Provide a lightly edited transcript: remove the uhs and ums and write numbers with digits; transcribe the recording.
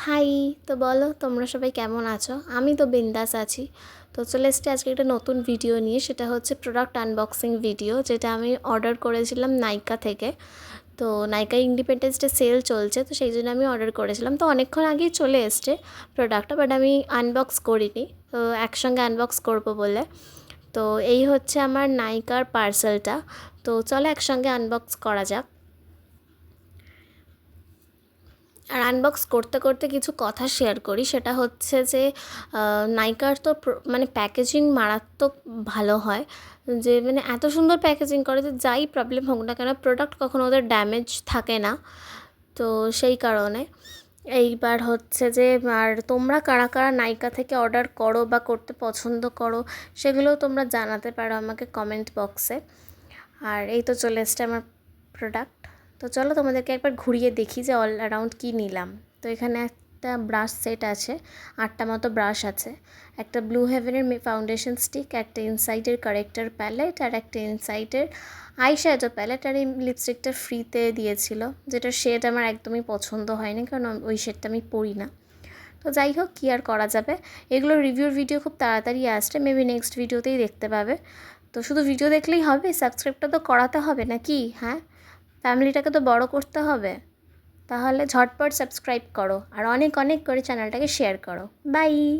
High, তো বলো তোমরা সবাই কেমন আছো? আমি তো বিন্দাস আছি। তো চলে এসেছি আজকে একটা নতুন ভিডিও নিয়ে, সেটা হচ্ছে প্রোডাক্ট আনবক্সিং ভিডিও, যেটা আমি অর্ডার করেছিলাম নাইকা থেকে। তো নাইকা ইন্ডিপেন্ডেন্স ডে সেল চলছে, তো সেই জন্য আমি অর্ডার করেছিলাম। তো অনেকক্ষণ আগেই চলে এসছে প্রোডাক্টটা, বাট আমি আনবক্স করিনি। তো একসঙ্গে আনবক্স করবো বলে। তো এই হচ্ছে আমার নাইকার পার্সেলটা। তো চলো একসঙ্গে আনবক্স করা যাক। আর আনবক্স করতে করতে কিছু কথা শেয়ার করি, সেটা হচ্ছে যে নাইকার তো মানে প্যাকেজিং মারাত্মক ভালো হয়। যে মানে এত সুন্দর প্যাকেজিং করে যে যাই প্রবলেম হোক না কেন, প্রোডাক্ট কখনো ওদের ড্যামেজ থাকে না। তো সেই কারণে এইবার হচ্ছে যে, আর তোমরা কারা কারা নাইকা থেকে অর্ডার করো বা করতে পছন্দ করো, সেগুলোও তোমরা জানাতে পারো আমাকে কমেন্ট বক্সে। আর এই তো চলে এসছে আমার প্রোডাক্ট। তো চলো তোমাদেরকে একবার ঘুরিয়ে দেখি যে অল অ্যারাউন্ড কী নিলাম। তো এখানে একটা ব্রাশ সেট আছে, 8টা মতো ব্রাশ আছে, একটা ব্লু হেভেনের ফাউন্ডেশন স্টিক, একটা ইনসাইডের কারেক্টার প্যালেট, আর একটা ইনসাইডের আই শ্যাডো প্যালেট। আর এই লিপস্টিকটা ফ্রিতে দিয়েছিল, যেটার শেড আমার একদমই পছন্দ হয়নি, কারণ ওই শেডটা আমি পরি না। তো যাই হোক, কী আর করা যাবে। এগুলোর রিভিউর ভিডিও খুব তাড়াতাড়ি আসছে, মেবি নেক্সট ভিডিওতেই দেখতে পাবে। তো শুধু ভিডিও দেখলেই হবে? সাবস্ক্রাইবটা তো করাতে হবে নাকি? হ্যাঁ, ফ্যামিলিটাকে তো বড় করতে হবে। তাহলে ঝটপট সাবস্ক্রাইব করো আর অনেক অনেক করে চ্যানেলটাকে শেয়ার করো। বাই।